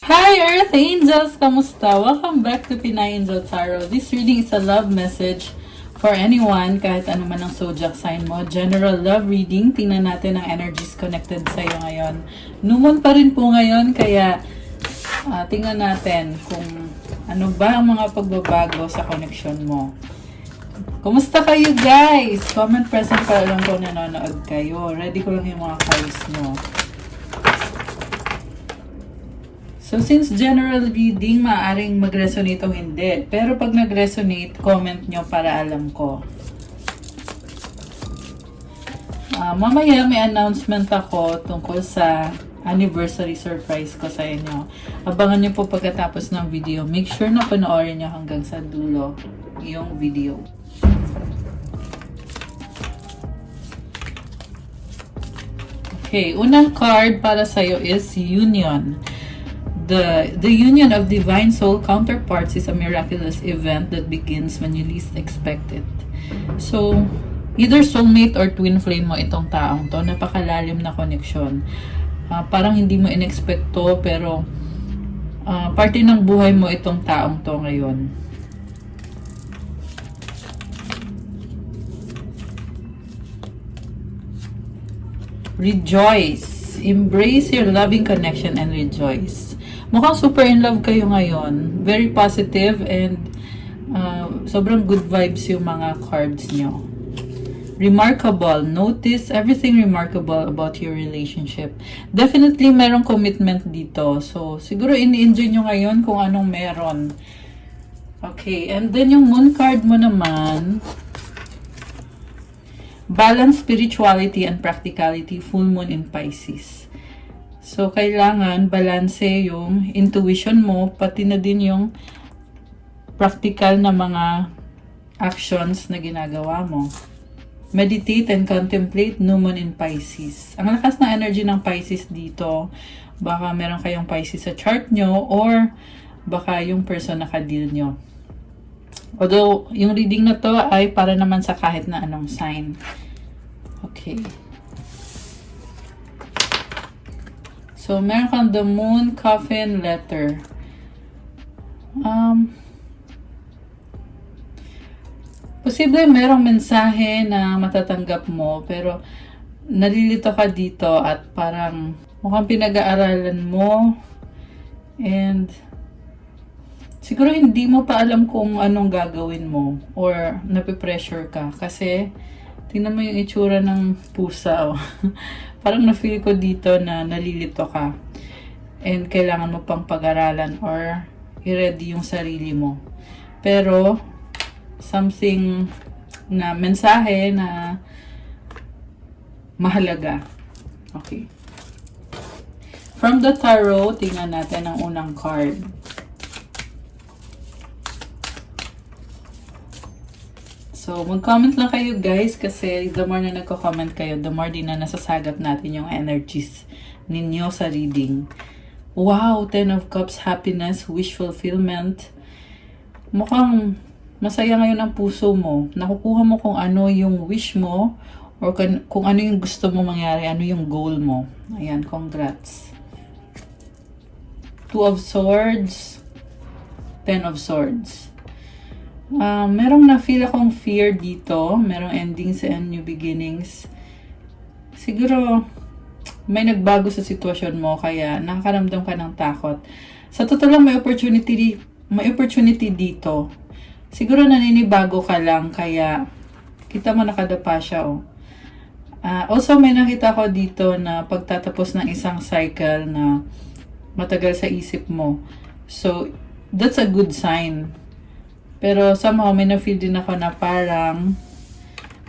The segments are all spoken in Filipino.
Hi Earth Angels! Kamusta? Welcome back to Pinay Angel Tarot. This reading is a love message for anyone, kahit ano man ang zodiac sign mo. General love reading. Tingnan natin ang energies connected sa'yo ngayon. Numon pa rin po ngayon, kaya tingnan natin kung ano ba ang mga pagbabago sa connection mo. Kumusta kayo guys? Comment present para lang kung nanonood kayo. Ready ko lang yung mga cards mo. So, since general reading, maaaring mag-resonate o hindi. Pero pag nag-resonate, comment nyo para alam ko. Mamaya may announcement ako tungkol sa anniversary surprise ko sa inyo. Abangan nyo po pagkatapos ng video. Make sure na panoorin nyo hanggang sa dulo yung video. Okay, unang card para sa'yo is Union. The union of divine soul counterparts is a miraculous event that begins when you least expect it. So, either soulmate or twin flame mo itong taong to. Napakalalim na connection. Parang hindi mo in-expect to, pero parte ng buhay mo itong taong to ngayon. Rejoice. Embrace your loving connection and rejoice. Mukhang super in love kayo ngayon. Very positive and sobrang good vibes yung mga cards nyo. Remarkable. Notice everything remarkable about your relationship. Definitely merong commitment dito. So, siguro ini-enjoy nyo ngayon kung anong meron. Okay. And then yung moon card mo naman, balance, spirituality, and practicality. Full moon in Pisces. So, kailangan balanse yung intuition mo, pati na din yung practical na mga actions na ginagawa mo. Meditate and contemplate, new moon in Pisces. Ang lakas na energy ng Pisces dito, baka meron kayong Pisces sa chart nyo, or baka yung person na ka-deal nyo. Although, yung reading na to ay para naman sa kahit na anong sign. Okay. So, meron kang the moon coffin letter. Posible merong mensahe na matatanggap mo, pero nalilito ka dito at parang mukhang pinag-aaralan mo and siguro hindi mo pa alam kung anong gagawin mo or napipressure ka kasi tingnan mo yung itsura ng pusa. Oh. Parang na-feel ko dito na nalilito ka. And kailangan mo pang pag-aralan or i-ready yung sarili mo. Pero, something na mensahe na mahalaga. Okay. From the tarot, tingnan natin ang unang card. So, mag-comment lang kayo guys kasi the more na nagko-comment kayo, the more din na nasasagap natin yung energies ninyo sa reading. Wow! 10 of Cups, happiness, wish fulfillment. Mukhang masaya ngayon ang puso mo. Nakukuha mo kung ano yung wish mo or kung ano yung gusto mo mangyari, ano yung goal mo. Ayan, congrats. 2 of Swords, 10 of Swords. Merong na-feel akong fear dito. Merong endings and new beginnings. Siguro, may nagbago sa sitwasyon mo, kaya nakakaramdam ka ng takot. Sa totoo lang, may opportunity dito. Siguro naninibago ka lang, kaya kita mo nakadapa siya. Oh. Also, may nakita ko dito na pagtatapos ng isang cycle na matagal sa isip mo. So, that's a good sign. Pero somehow may na-feel din ako na parang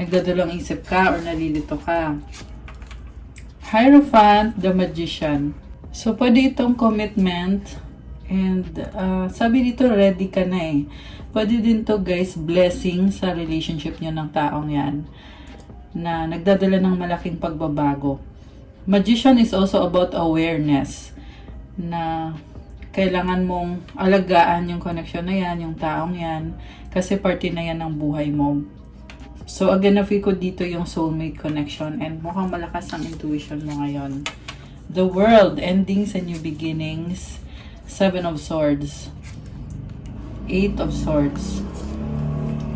nagdadalawang isip ka or nalilito ka. Hierophant, the Magician. So, pwede itong commitment and sabi dito ready ka na eh. Pwede din to guys, blessing sa relationship nyo ng taong yan na nagdadala ng malaking pagbabago. Magician is also about awareness na kailangan mong alagaan yung connection na yan, yung taong yan, kasi parte na yan ng buhay mo. So, again, na-feel ko dito yung soulmate connection and mukhang malakas ang intuition mo ngayon. The World, endings and new beginnings. Seven of Swords. Eight of Swords.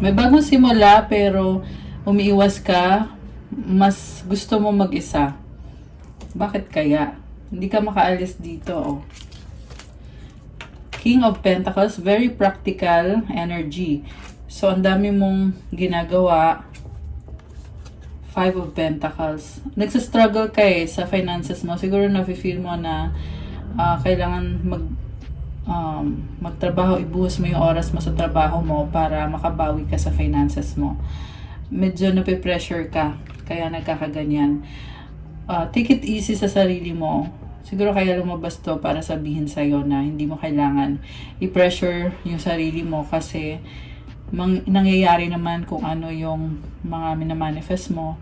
May bagong simula pero umiiwas ka. Mas gusto mo mag-isa. Bakit kaya? Hindi ka makaalis dito. Oh. King of Pentacles, very practical energy. So, ang dami mong ginagawa. Five of Pentacles. Nagsastruggle ka sa finances mo. Siguro na-feel mo na kailangan magtrabaho, ibuhos mo yung oras mo sa trabaho mo para makabawi ka sa finances mo. Medyo nape-pressure ka, kaya nagkakaganyan. Take it easy sa sarili mo. Siguro kaya lumabas to para sabihin sa'yo na hindi mo kailangan i-pressure yung sarili mo kasi nangyayari naman kung ano yung mga minamanifest mo.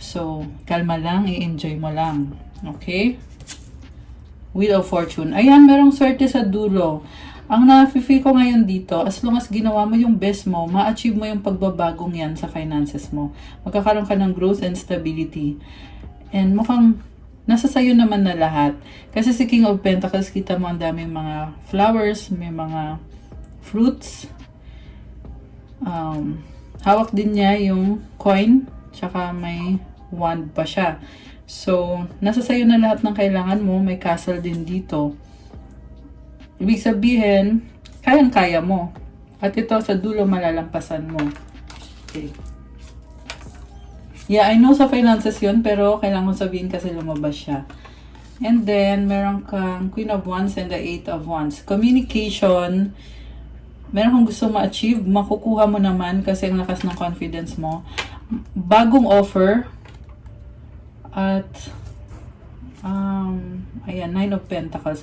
So, kalma lang, i-enjoy mo lang. Okay? Wheel of Fortune. Ayan, merong swerte sa dulo. Ang na-feel ko ngayon dito, as long as ginawa mo yung best mo, ma-achieve mo yung pagbabagong yan sa finances mo. Magkakaroon ka ng growth and stability. And mukhang nasa sayo naman na lahat. Kasi si King of Pentacles, kita mo ang daming mga flowers, may mga fruits. Hawak din niya yung coin, tsaka may wand pa siya. So, nasa sayo na lahat ng kailangan mo. May castle din dito. Ibig sabihin, kayang-kaya mo. At ito sa dulo malalampasan mo. Okay. Yeah, I know sa finances yun, pero kailangan ko sabihin kasi lumabas siya. And then, meron kang Queen of Wands and the Eight of Wands. Communication, meron kang gusto ma-achieve, makukuha mo naman kasi ang lakas ng confidence mo. Bagong offer. At, ayan, Nine of Pentacles.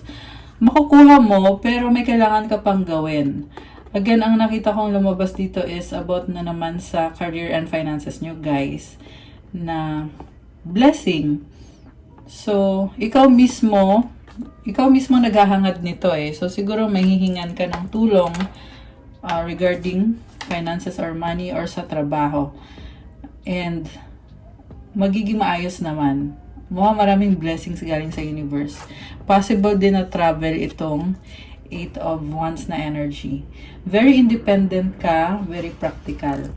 Makukuha mo, pero may kailangan ka pang gawin. Again, ang nakita kong lumabas dito is about na naman sa career and finances nyo, guys. Na blessing. So, ikaw mismo naghahangad nito So, siguro may hihingan ka ng tulong regarding finances or money or sa trabaho. And, magiging maayos naman. Maraming blessings galing sa universe. Possible din na travel itong Eight of Wands na energy. Very independent ka, very practical.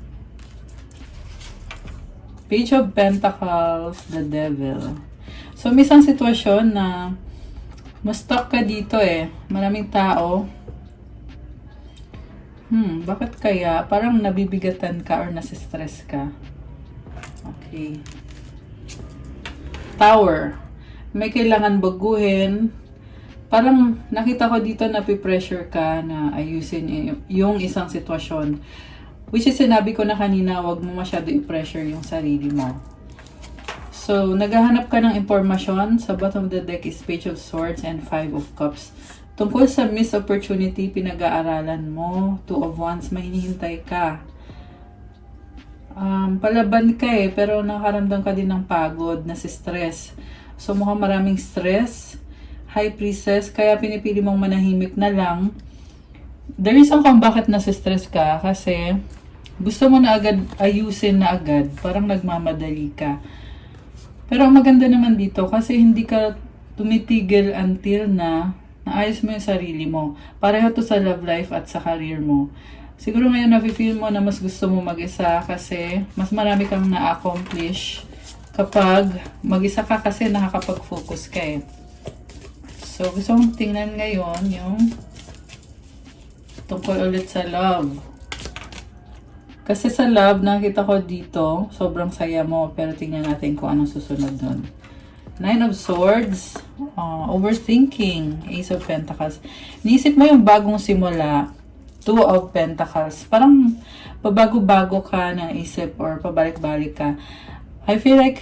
Page of Pentacles, the Devil. So, may isang sitwasyon na ma-stuck ka dito Maraming tao. Bakit kaya? Parang nabibigatan ka or nasistress ka. Okay. Tower. May kailangan baguhin. Parang nakita ko dito na pressure ka na ayusin yung isang sitwasyon. Which is sinabi ko na kanina, wag mo masyado i-pressure yung sarili mo. So, naghahanap ka ng impormasyon. Sa bottom of the deck is Page of Swords and Five of Cups. Tungkol sa missed opportunity, pinag-aaralan mo. Two of Wands, may hinihintay ka. Palaban ka pero nakaramdam ka din ng pagod, stress. So, mukhang maraming stress. High Priestess, kaya pinipili mong manahimik na lang. The reason kung bakit stress ka, kasi gusto mo na agad ayusin na agad. Parang nagmamadali ka. Pero ang maganda naman dito, kasi hindi ka tumitigil until na naayos mo yung sarili mo. Pareho to sa love life at sa career mo. Siguro ngayon na-feel mo na mas gusto mo mag-isa kasi mas marami kang na-accomplish kapag mag-isa ka kasi nakakapag-focus ka So, gusto kong tingnan ngayon yung tungkol ulit sa love. Kasi sa love, nakita ko dito, sobrang saya mo, pero tingnan natin kung anong susunod nun. Nine of Swords, overthinking, Ace of Pentacles. Niisip mo yung bagong simula, Two of Pentacles. Parang pabago-bago ka ng isip or pabalik-balik ka. I feel like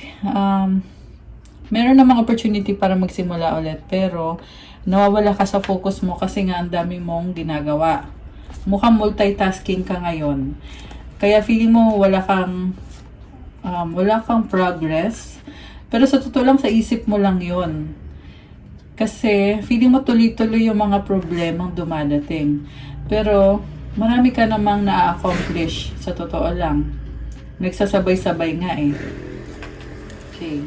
meron namang opportunity para magsimula ulit pero nawawala ka sa focus mo kasi nga ang dami mong ginagawa. Mukhang multitasking ka ngayon. Kaya feeling mo wala kang progress. Pero sa totoo lang sa isip mo lang yon. Kasi feeling mo tuloy-tuloy yung mga problemang dumadating. Pero marami ka namang na-accomplish sa totoo lang. Nagsasabay-sabay nga Okay.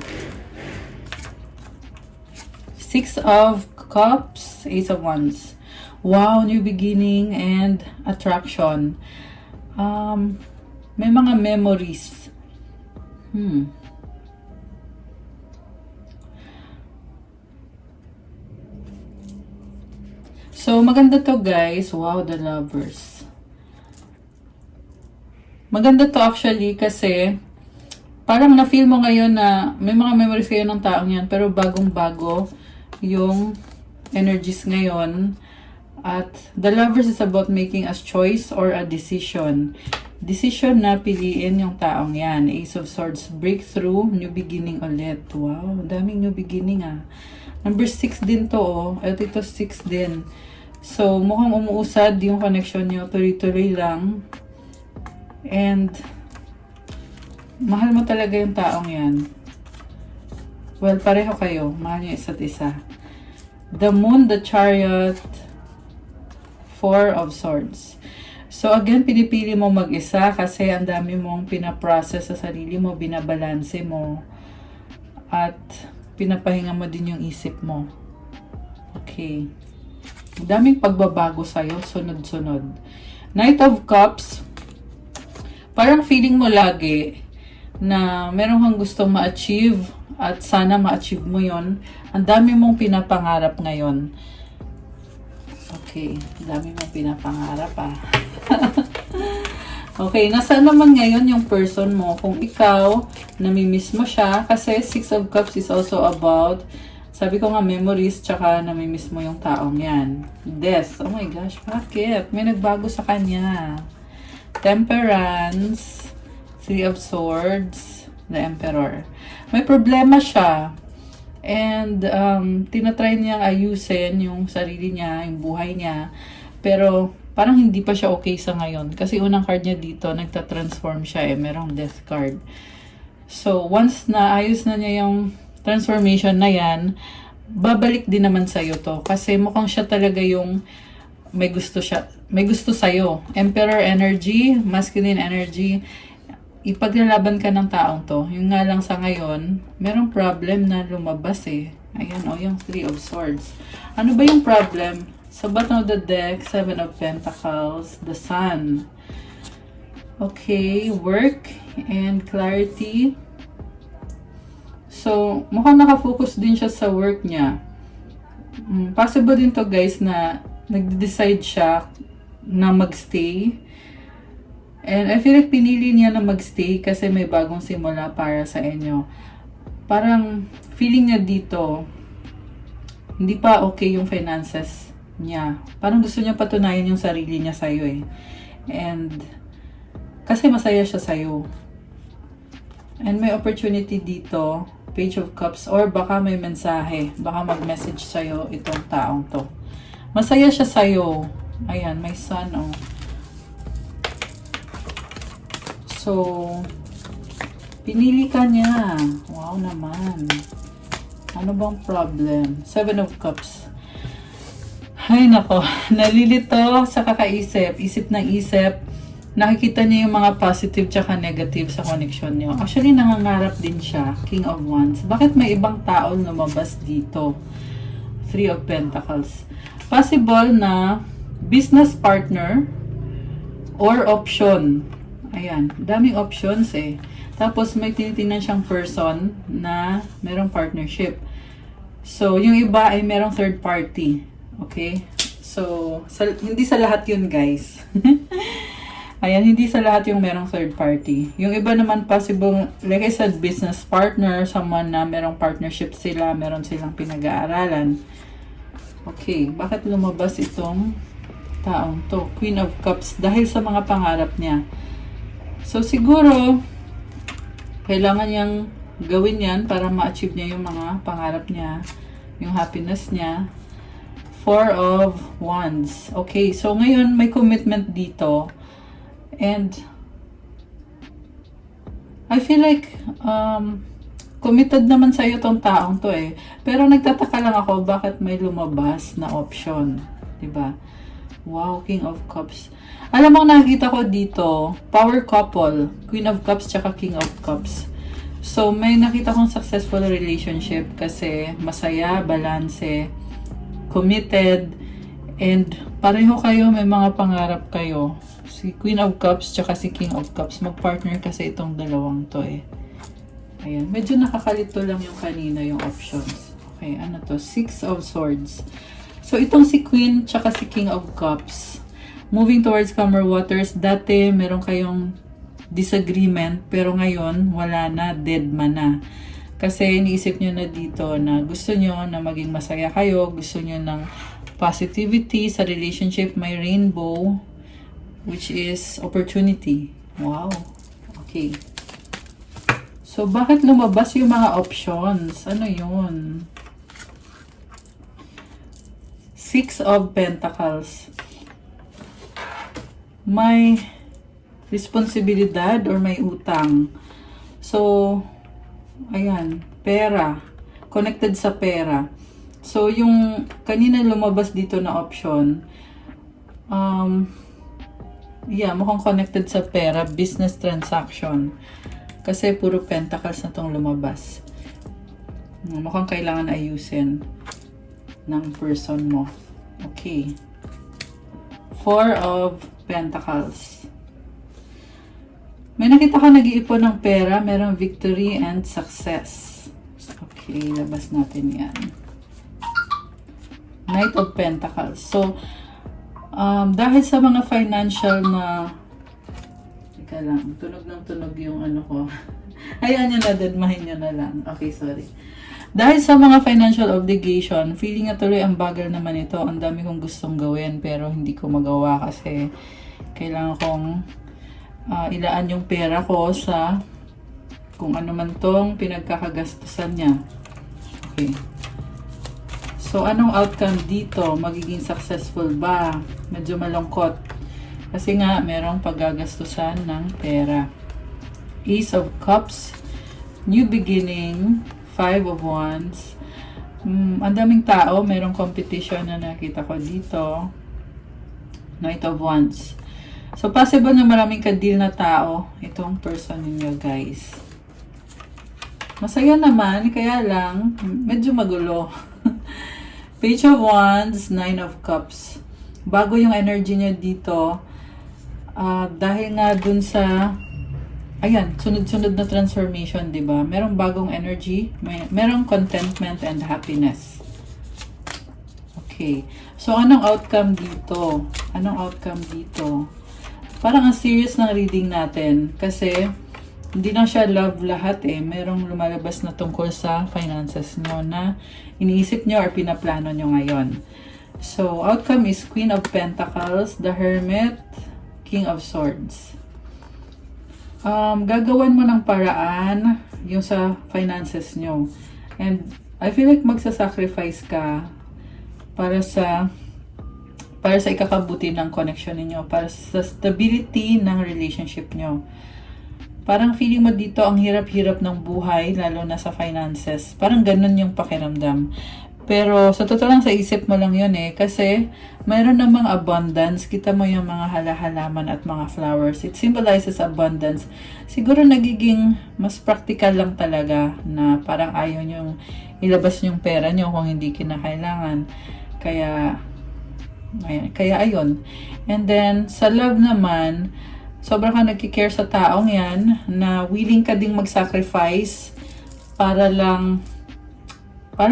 Six of Cups. Cups, Ace of Wands. Wow, new beginning and attraction. May mga memories. So, maganda to guys. Wow, the Lovers. Maganda to actually kasi parang na-feel mo ngayon na may mga memories kayo ng taong yan pero bagong-bago yung energies ngayon. At the Lovers is about making a choice or a decision. Decision na piliin yung taong yan. Ace of Swords, breakthrough, new beginning ulit. Wow, daming new beginning ah. Number 6 din to oh. At ito 6 din. So, mukhang umuusad yung connection nyo. Tuloy-tuloy lang. And, mahal mo talaga yung taong yan. Well, pareho kayo. Mahal nyo isa't isa. The Moon, the Chariot, 4 of Swords. So, again, pinipili mo mag-isa kasi ang dami mong pinaprocess sa sarili mo, binabalanse mo, at pinapahinga mo din yung isip mo. Okay. Daming pagbabago sa'yo, sunod-sunod. Knight of Cups, parang feeling mo lagi na meron kang gustong ma-achieve at sana ma-achieve mo yon. Ang dami mong pinapangarap ngayon. Okay, dami mong pinapangarap ah. Okay, nasaan naman ngayon yung person mo? Kung ikaw, namimiss mo siya, kasi 6 of Cups is also about, sabi ko nga, memories, tsaka namimiss mo yung taong yan. Death. Oh my gosh, bakit? May nagbago sa kanya. Temperance, 3 of Swords, the Emperor. May problema siya. And, tinatry niyang ayusin yung sarili niya, yung buhay niya. Pero, parang hindi pa siya okay sa ngayon. Kasi unang card niya dito, nagta-transform siya eh. Merong death card. So, once na ayos na niya yung transformation na yan, babalik din naman sa'yo to. Kasi mukhang siya talaga yung may gusto sa'yo. Emperor energy, masculine energy, ipaglalaban ka ng taong to. Yung nga lang sa ngayon, merong problem na lumabas eh. Ayan o, yung 3 of Swords. Ano ba yung problem? Sa bottom of the deck, 7 of Pentacles, the Sun. Okay, work and clarity. So, mukhang nakafocus din siya sa work niya. Possible din to guys na nag-decide siya na magstay. And I feel like pinili niya na magstay kasi may bagong simula para sa inyo. Parang feeling niya dito, hindi pa okay yung finances niya. Parang gusto niya patunayan yung sarili niya sa'yo eh. And kasi masaya siya sa'yo. And may opportunity dito, Page of Cups, or baka may mensahe, baka mag-message sa'yo itong taong to. Masaya siya sa'yo. Ayan, may sun, oh. So, pinili ka niya. Wow naman. Ano bang problem? 7 of Cups. Ay, nako. Nalilito sa kakaisip. Isip ng isip. Nakikita niya yung mga positive tsaka negative sa connection niyo. Actually, nangangarap din siya. King of Wands. Bakit may ibang tao lumabas dito? 3 of Pentacles. Possible na business partner or option. Ayan. Daming options eh. Tapos may tinitingnan siyang person na merong partnership. So, yung iba ay merong third party. Okay? So, hindi sa lahat yun guys. Ayan, hindi sa lahat yung merong third party. Yung iba naman possible, like I said, business partner, someone na merong partnership sila, meron silang pinag-aaralan. Okay, bakit lumabas itong taong to? Queen of Cups, dahil sa mga pangarap niya. So, siguro, kailangan niyang gawin yan para ma-achieve niya yung mga pangarap niya, yung happiness niya. 4 of Wands. Okay, so ngayon may commitment dito. And I feel like committed naman sa'yo tong taong to eh. Pero nagtataka lang ako bakit may lumabas na option. Diba? Wow, King of Cups. Alam mo, nakikita ko dito, power couple, Queen of Cups tsaka King of Cups. So, may nakita kong successful relationship kasi masaya, balanse, committed, and pareho kayo, may mga pangarap kayo. Si Queen of Cups tsaka si King of Cups, mag-partner kasi itong dalawang to eh. Ayan, medyo nakakalito lang yung kanina yung options. Okay, ano to? Six of Swords. So, itong si Queen tsaka si King of Cups, moving towards calmer waters. Dati, meron kayong disagreement, pero ngayon, wala na, dead man na. Kasi, iniisip nyo na dito na gusto nyo na maging masaya kayo, gusto nyo ng positivity sa relationship, may rainbow, which is opportunity. Wow. Okay. So, bakit lumabas yung mga options? Ano yun? Six of Pentacles. May responsibilidad or may utang. So, ayan, pera. Connected sa pera. So, yung kanina lumabas dito na option, yeah, mukhang connected sa pera, business transaction. Kasi puro pentacles na tong lumabas. Mukhang kailangan ayusin ng person mo. Okay. Four of Pentacles. May nakita ko nag-iipon ng pera, merong victory and success. Okay, labas natin yan. Knight of Pentacles. So, dahil sa mga financial na teka lang, tunog ng tunog yung ano ko. Hayaan nyo na, dadmahin nyo na lang. Okay, sorry. Dahil sa mga financial obligation, feeling na tuloy ang bagal naman ito. Ang dami kong gustong gawin pero hindi ko magawa kasi kailangan kong ilaan yung pera ko sa kung ano man tong pinagkakagastusan niya. Okay. So, anong outcome dito? Magiging successful ba? Medyo malungkot. Kasi nga, merong paggagastusan ng pera. Ace of Cups. New beginning. Five of Wands. Ang daming tao. Merong competition na nakita ko dito. Knight of Wands. So, possible na maraming ka-deal na tao itong person ninyo, guys. Masaya naman, kaya lang, medyo magulo. Page of Wands, Nine of Cups. Bago yung energy niya dito, dahil nga dun sa, ayan, sunod-sunod na transformation, di ba? Merong bagong energy, merong contentment and happiness. Okay. So, anong outcome dito? Anong outcome dito? Parang ang serious ng reading natin kasi hindi lang siya love lahat eh. Merong lumalabas na tungkol sa finances nyo na iniisip nyo or pinaplano nyo ngayon. So, outcome is Queen of Pentacles, the Hermit, King of Swords. Gagawan mo ng paraan yung sa finances nyo. And I feel like magsasacrifice ka para sa ikakabuti ng connection ninyo, para sa stability ng relationship nyo. Parang feeling mo dito ang hirap-hirap ng buhay, lalo na sa finances. Parang ganun yung pakiramdam. Pero sa totoo lang, sa isip mo lang yun eh. Kasi mayroon namang abundance. Kita mo yung mga halaman at mga flowers. It symbolizes abundance. Siguro nagiging mas practical lang talaga na parang ayaw nyong ilabas yung pera nyo kung hindi kinakailangan. Kaya ayun. And then, sa love naman, sobrang ka nagkikare sa taong yan na willing ka ding mag-sacrifice para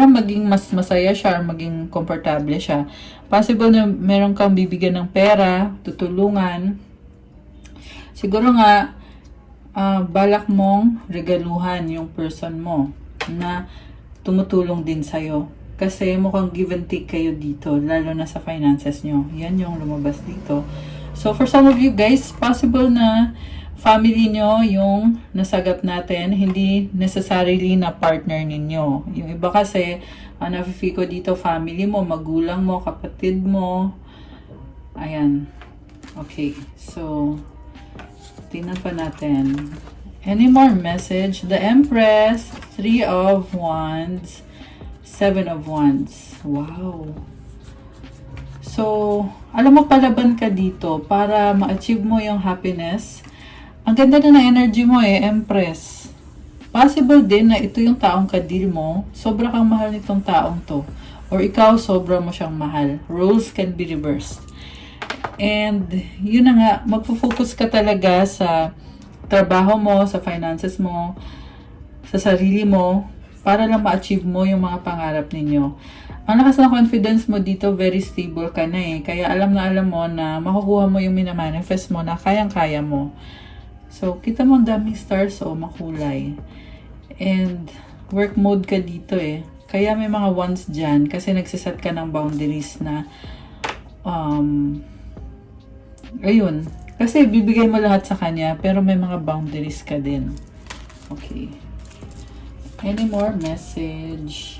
maging mas masaya siya or maging komportable siya. Possible na meron kang bibigyan ng pera, tutulungan. Siguro nga, balak mong regaluhan yung person mo na tumutulong din sa'yo. Kasi mukhang give and take kayo dito, lalo na sa finances nyo. Yan yung lumabas dito. So, for some of you guys, possible na family nyo yung nasagap natin, hindi necessarily na partner ninyo. Yung iba kasi, nafe-feel ko dito, family mo, magulang mo, kapatid mo. Ayan. Okay. So, tingnan pa natin. Any more message? The Empress, Three of Wands, Seven of Wands. Wow. So, alam mo, palaban ka dito para ma-achieve mo yung happiness. Ang ganda na ng energy mo eh, Empress. Possible din na ito yung taong ka-deal mo. Sobra kang mahal nitong taong to. Or ikaw, sobra mo siyang mahal. Roles can be reversed. And, yun na nga, magpo-focus ka talaga sa trabaho mo, sa finances mo, sa sarili mo, para lang ma-achieve mo yung mga pangarap ninyo. Ang lakas ng confidence mo dito, very stable ka na eh. Kaya alam mo na makukuha mo yung minamanifest mo na kayang-kaya mo. So, kita mo ang daming stars makulay. And, work mode ka dito eh. Kaya may mga ones dyan kasi nagsiset ka ng boundaries na ayun. Kasi bibigay mo lahat sa kanya pero may mga boundaries ka din. Okay. Any more message?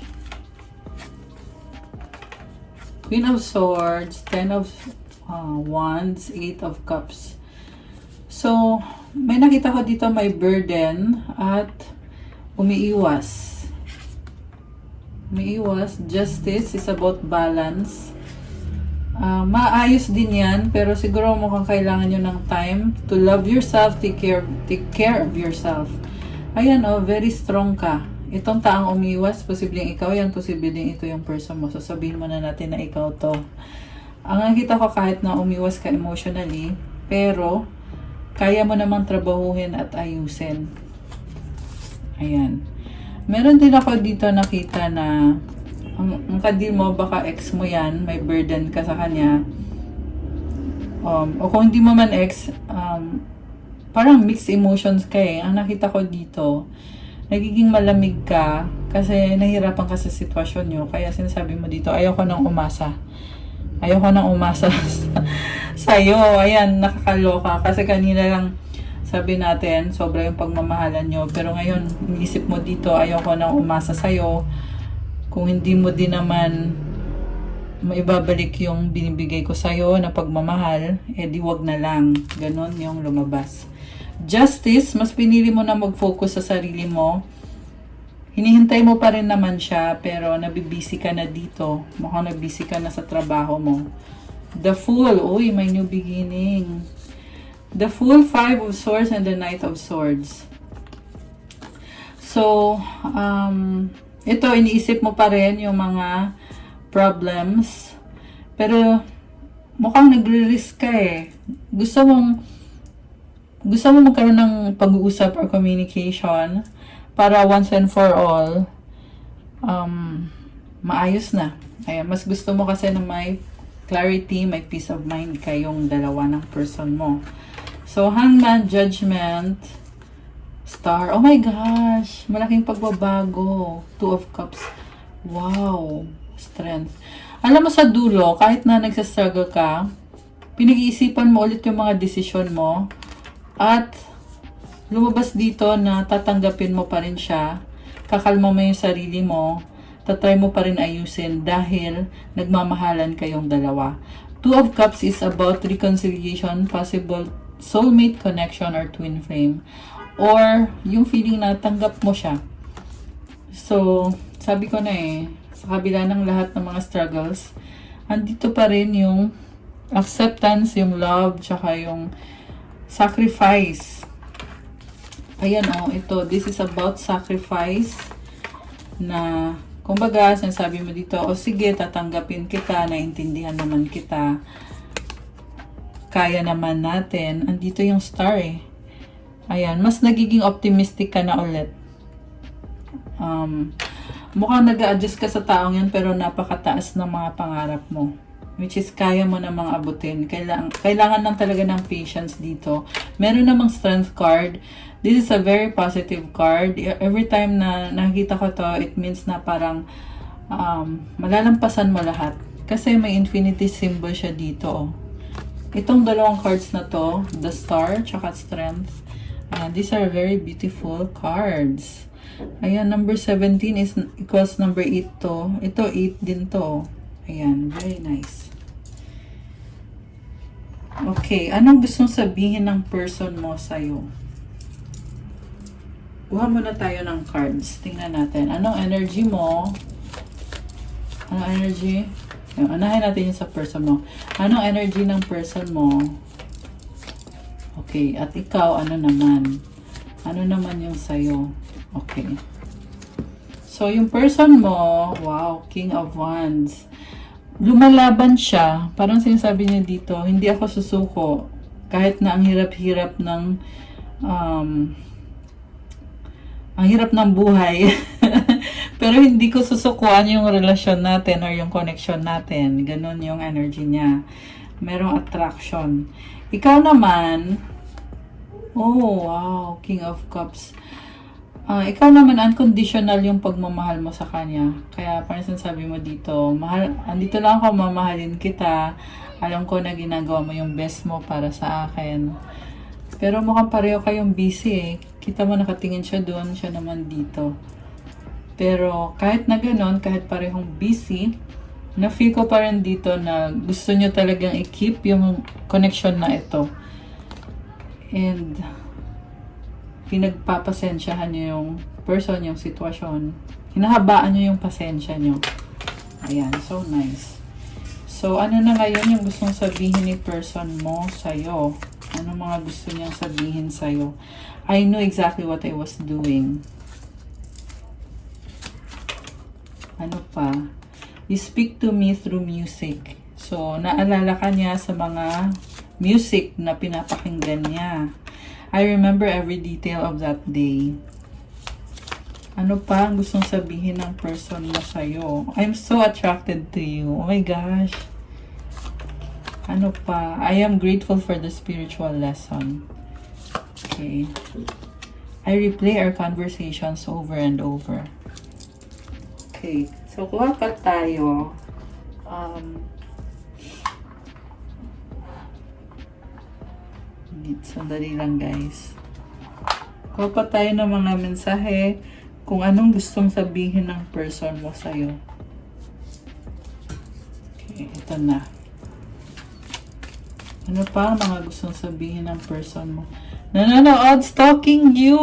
Queen of Swords, Ten of Wands, Eight of Cups. So, may nakita ko dito may burden at umiiwas. Umiiwas. Justice is about balance. Maayos din yan, pero siguro mukhang kailangan nyo ng time to love yourself, take care of yourself. Ayan very strong ka. Itong taang umiwas, posibleng ikaw yan, posibleng ito yung person mo. So, sabihin mo na natin na ikaw to. Ang nakita ko kahit na umiwas ka emotionally, pero kaya mo namang trabahuhin at ayusin. Ayan. Meron din ako dito nakita na ang kadil mo, baka ex mo yan, may burden ka sa kanya. O kung hindi mo man ex, parang mixed emotions ka eh. Ang nakita ko dito, nagiging malamig ka kasi nahihirapan ka sa sitwasyon nyo. Kaya sinasabi mo dito, ayoko nang umasa. Ayoko nang umasa sa'yo. Ayan, nakakaloka. Kasi kanina lang sabi natin, sobra yung pagmamahalan nyo. Pero ngayon, iniisip mo dito, ayoko nang umasa sa'yo. Kung hindi mo din naman maibabalik yung binibigay ko sa'yo na pagmamahal, di wag na lang. Ganon yung lumabas. Justice, mas pinili mo na mag-focus sa sarili mo. Hinihintay mo pa rin naman siya, pero nabibisi ka na dito. Mukhang nabisi ka na sa trabaho mo. The Fool, uy, may new beginning. The Fool, Five of Swords, and the Knight of Swords. So, ito, iniisip mo pa rin yung mga problems. Pero, mukhang nagre-risk ka eh. Gusto mo magkaroon ng pag-uusap or communication para once and for all, maayos na. Ayan, mas gusto mo kasi na may clarity, may peace of mind kayong dalawa ng person mo. So, Hangman, Judgment, Star. Oh my gosh! Malaking pagbabago. Two of Cups. Wow! Strength. Alam mo sa dulo, kahit na nagsastruggle ka, pinag-iisipan mo ulit yung mga desisyon mo at lumabas dito na tatanggapin mo pa rin siya, kakalma mo yung sarili mo, tatry mo pa rin ayusin dahil nagmamahalan kayong dalawa. Two of Cups is about reconciliation, possible soulmate connection or twin flame, or yung feeling na tanggap mo siya. So, sabi ko na sa kabila ng lahat ng mga struggles, andito pa rin yung acceptance, yung love, tsaka yung sacrifice. Ayan ito, this is about sacrifice na, kumbaga, sinasabi mo dito, sige, tatanggapin kita, naintindihan naman kita, kaya naman natin. Andito yung Star Ayan, mas nagiging optimistic ka na ulit. Mukhang nag-a-adjust ka sa taong yan, pero napakataas ng mga pangarap mo. Which is, kaya mo namang abutin. Kailangan lang talaga ng patience dito. Meron namang strength card. This is a very positive card. Every time na nakikita ko to, it means na parang malalampasan mo lahat. Kasi may infinity symbol siya dito. Itong dalawang cards na to, the Star, tsaka Strength. These are very beautiful cards. Ayan, number 17 is equals number 8 to. Ito, 8 din to. Ayan, very nice. Okay, anong gustong sabihin ng person mo sa'yo? Kuha muna tayo ng cards. Tingnan natin. Anong energy mo? Anong energy? Anahin natin yung sa person mo. Anong energy ng person mo? Okay, at ikaw, ano naman? Ano naman yung sa'yo? Okay. So, So, yung person mo, wow, King of Wands. Lumalaban siya. Parang sinasabi niya dito, hindi ako susuko. Kahit na um, ang hirap ng buhay. Pero hindi ko susukuan yung relasyon natin or yung connection natin. Ganon yung energy niya. Merong attraction. Ikaw naman, oh, wow, King of Cups. Ikaw naman, unconditional yung pagmamahal mo sa kanya. Kaya parang sinasabi mo dito, andito lang ako, mamahalin kita. Alam ko na ginagawa mo yung best mo para sa akin. Pero mukhang pareho kayong busy eh. Kita mo nakatingin siya doon, siya naman dito. Pero kahit na ganon, kahit parehong busy, na-feel ko pa rin dito na gusto nyo talagang i-keep yung connection na ito. And pinagpapasensyahan nyo yung person, yung sitwasyon. Hinahabaan nyo yung pasensya nyo. Ayan, so nice. So, ano na ngayon yung gustong sabihin ni person mo sa'yo? Ano mga gusto niyang sabihin sa'yo? I knew exactly what I was doing. Ano pa? You speak to me through music. So, naalala ka niya sa mga music na pinapakinggan niya. I remember every detail of that day. Ano pa ang gustong sabihin ng person mo sa'yo? I'm so attracted to you. Oh my gosh. Ano pa? I am grateful for the spiritual lesson. Okay. I replay our conversations over and over. Okay. So, kuha pa tayo. Sandali lang guys. Kuha pa tayo ng mga mensahe kung anong gustong sabihin ng person mo sa'yo. Okay, ito na. Ano pa ang mga gustong sabihin ng person mo? Nanonood, stalking you!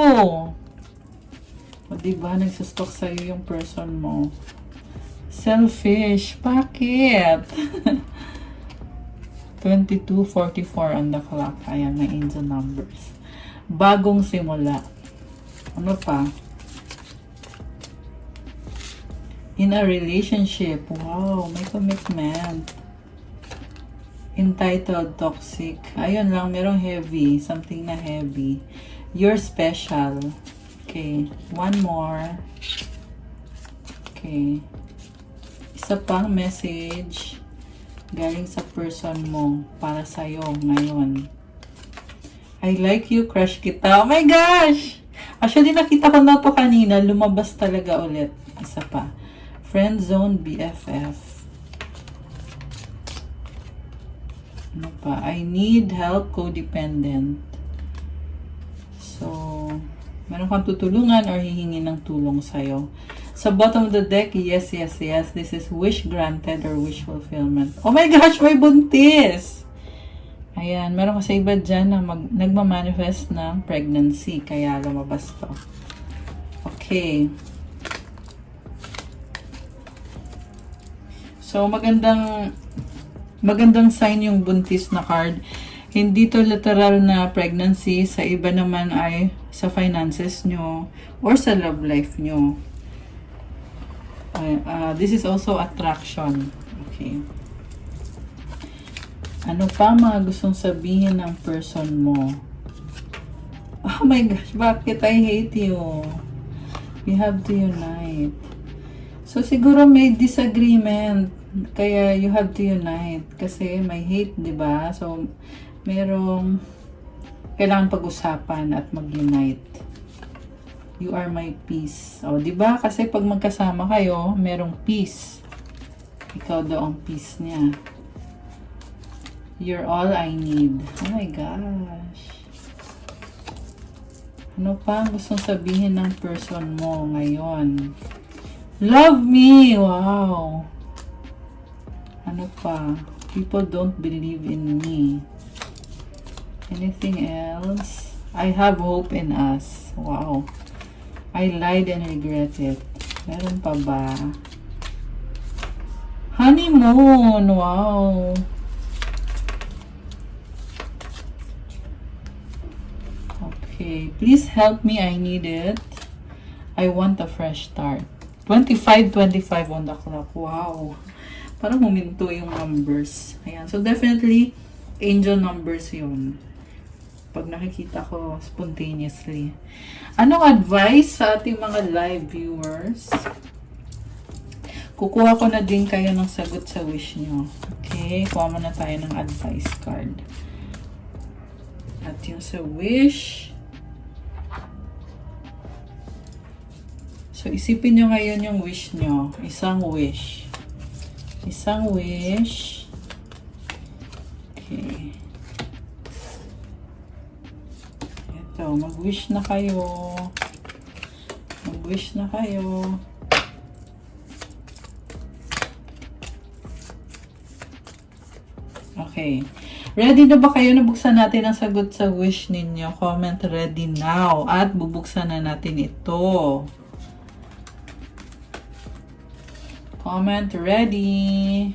O diba, nagsustalk sa'yo yung person mo. Selfish, bakit? 22:44 on the clock. Ayan, may angel numbers. Bagong simula. Ano pa? In a relationship. Wow, may commitment. Entitled, toxic. Ayun lang, merong heavy. Something na heavy. You're special. Okay. One more. Okay. Isa pang message galing sa person mo para sa'yo ngayon. I like you, crush kita. Oh my gosh! Actually, nakita ko na to kanina. Lumabas talaga ulit. Isa pa. Friend zone, BFF. Ano pa? I need help, codependent. So, meron kang tutulungan or hihingi ng tulong sa'yo. Sa bottom of the deck, yes, yes, yes. This is wish granted or wish fulfillment. Oh my gosh, may buntis! Ayan, meron kasi iba dyan na nagmamanifest ng pregnancy. Kaya lumabas to. Okay. So, magandang sign yung buntis na card. Hindi to literal na pregnancy. Sa iba naman ay sa finances nyo or sa love life nyo. This is also attraction. Okay. Ano pa mga gustong sabihin ng person mo? Oh my gosh, bakit I hate you? We have to unite. So, siguro may disagreement. Kaya you have to unite. Kasi may hate, di ba? So, merong kailangan pag-usapan at mag-unite. You are my peace. O, di ba? Kasi pag magkasama kayo, merong peace. Ikaw daw ang peace niya. You're all I need. Oh my gosh. Ano pa ang gustong sabihin ng person mo ngayon? Love me! Wow! Ano pa? People don't believe in me. Anything else? I have hope in us. Wow. I lied and regret it. Meron pa ba? Honeymoon! Wow! Okay. Please help me. I need it. I want a fresh start. 25 on the clock. Wow. Parang huminto yung numbers. Ayan. So, definitely, angel numbers yun. Pag nakikita ko spontaneously. Anong advice sa ating mga live viewers? Kukuha ko na din kayo ng sagot sa wish nyo. Okay? Kuha muna tayo ng advice card. At yung sa wish. So, isipin nyo ngayon yung wish nyo. Isang wish. Isang wish. Okay. Ito, mag-wish na kayo. Mag-wish na kayo. Okay. Ready na ba kayo? Nabuksan natin ang sagot sa wish ninyo. Comment ready now. At bubuksan na natin ito. Comment ready.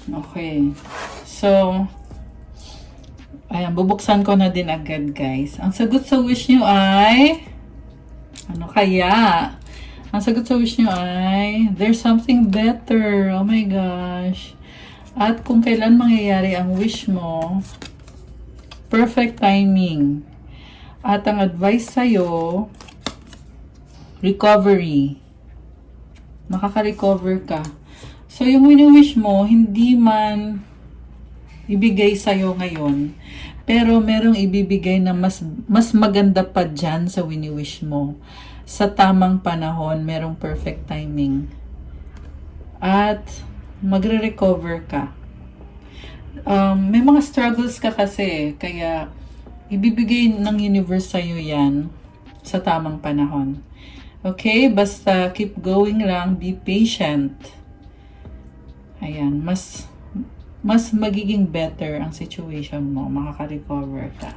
Okay. So, ayan, bubuksan ko na din agad, guys. Ang sagot sa wish nyo ay, ano kaya? Ang sagot sa wish nyo ay, there's something better. Oh my gosh. At kung kailan mangyayari ang wish mo, perfect timing. At ang advice sa'yo, recovery. Makaka-recover ka. So, yung wini-wish mo, hindi man ibigay sa'yo ngayon, pero merong ibibigay na mas maganda pa dyan sa wini-wish mo. Sa tamang panahon, merong perfect timing. At magre-recover ka. May mga struggles ka kasi, kaya ibibigay ng universe sa'yo yan sa tamang panahon. Okay? Basta keep going lang, be patient. Ayan, mas magiging better ang situation mo, makaka-recover ka.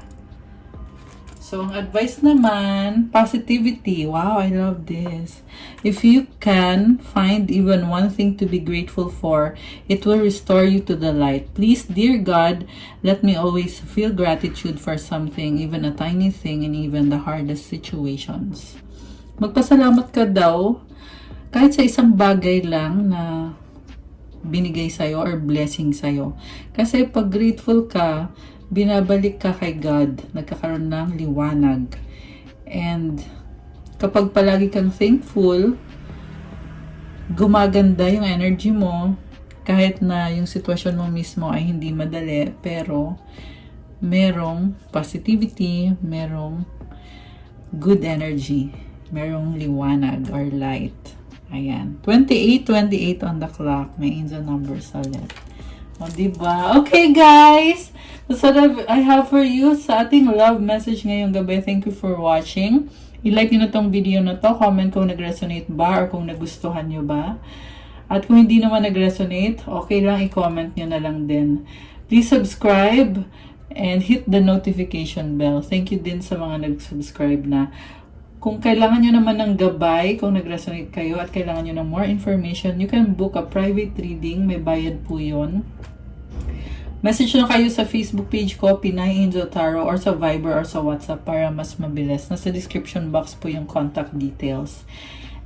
So, ang advice naman, positivity. Wow, I love this. If you can find even one thing to be grateful for, it will restore you to the light. Please, dear God, let me always feel gratitude for something, even a tiny thing, in even the hardest situations. Magpasalamat ka daw, kahit sa isang bagay lang na binigay sa'yo or blessing sa'yo. Kasi pag grateful ka, binabalik ka kay God. Nagkakaroon ng liwanag. And kapag palagi kang thankful, gumaganda yung energy mo. Kahit na yung sitwasyon mo mismo ay hindi madali, pero merong positivity, merong good energy, merong liwanag or light. Ayan. 28 on the clock. May angel numbers ulit. O, diba? Okay, guys. That's what I have for you sa ating love message ngayong gabi. Thank you for watching. I-like nyo na tong video na to. Comment kung nag-resonate ba or kung nagustuhan nyo ba. At kung hindi naman nag-resonate, okay lang, i-comment nyo na lang din. Please subscribe and hit the notification bell. Thank you din sa mga nag-subscribe na. Kung kailangan nyo naman ng gabay, kung nag-resonate kayo at kailangan nyo ng more information, you can book a private reading. May bayad po yun. Message na kayo sa Facebook page ko, Pinay Angel Tarot, or sa Viber or sa WhatsApp para mas mabilis. Nasa description box po yung contact details.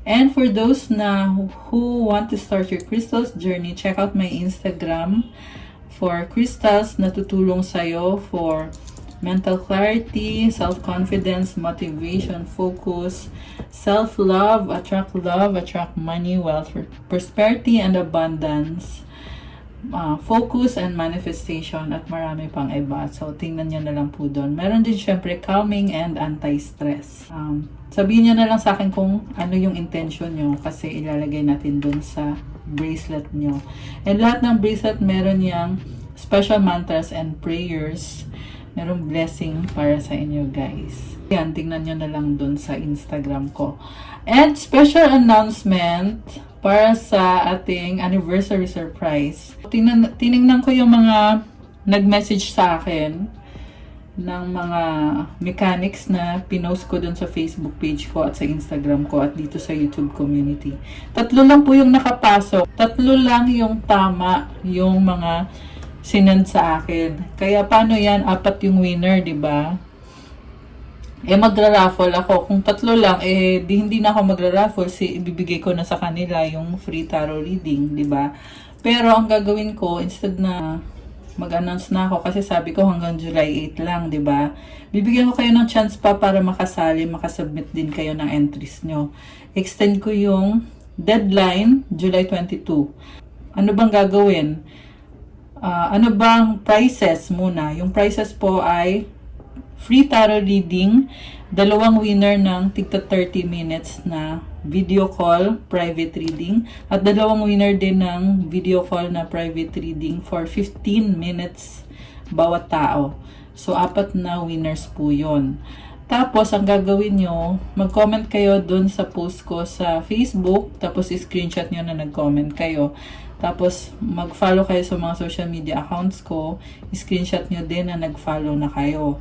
And for those na who want to start your crystals journey, check out my Instagram for crystals na tutulong sa'yo for mental clarity, self-confidence, motivation, focus, self-love, attract money, wealth, prosperity, and abundance, focus and manifestation, at marami pang iba. So, tingnan nyo na lang po doon. Meron din syempre calming and anti-stress. Sabihin nyo na lang sa akin kung ano yung intention nyo kasi ilalagay natin doon sa bracelet nyo. And lahat ng bracelet meron yung special mantras and prayers. Merong blessing para sa inyo, guys. Yan, tingnan nyo na lang dun sa Instagram ko. And special announcement para sa ating anniversary surprise. Tinignan ko yung mga nag-message sa akin ng mga mechanics na pinost ko dun sa Facebook page ko at sa Instagram ko at dito sa YouTube community. 3 lang po yung nakapasok. 3 lang yung tama, yung mga sinend sa akin. Kaya paano yan? 4 yung winner, di ba? magra-raffle ako. Kung 3 lang, di hindi na ako magra-raffle. Ibibigay ko na sa kanila yung free tarot reading, di ba? Pero ang gagawin ko, instead na mag-announce na ako, kasi sabi ko hanggang July 8 lang, di ba? Bibigyan ko kayo ng chance pa para makasali, makasubmit din kayo ng entries nyo. Extend ko yung deadline, July 22. Ano bang gagawin? Ano bang prices muna? Yung prices po ay free tarot reading, 2 winner ng tigta 30 minutes na video call, private reading, at 2 winner din ng video call na private reading for 15 minutes bawat tao. So, 4 na winners po yun. Tapos, ang gagawin nyo, mag-comment kayo dun sa post ko sa Facebook, tapos screenshot nyo na nag-comment kayo. Tapos, mag-follow kayo sa mga social media accounts ko, screenshot nyo din na nag-follow na kayo.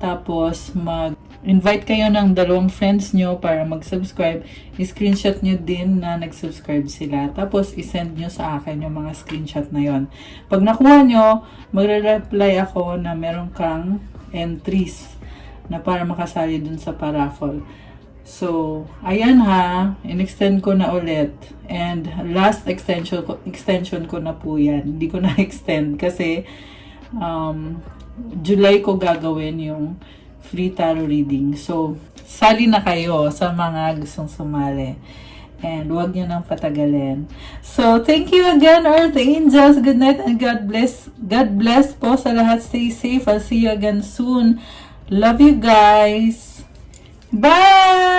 Tapos, mag-invite kayo ng 2 friends nyo para mag-subscribe. I-screenshot nyo din na nag-subscribe sila. Tapos, isend nyo sa akin yung mga screenshot na yon. Pag nakuha nyo, magre-reply ako na meron kang entries na para makasali dun sa paraffle. So, ayan ha. In-extend ko na ulit. And last extension ko na po yan. Hindi ko na-extend kasi July ko gagawin yung free tarot reading. So, sali na kayo sa mga gustong sumali. And huwag nyo nang patagalin. So, thank you again, Earth Angels. Good night and God bless. God bless po sa lahat. Stay safe. I'll see you again soon. Love you guys. Bye!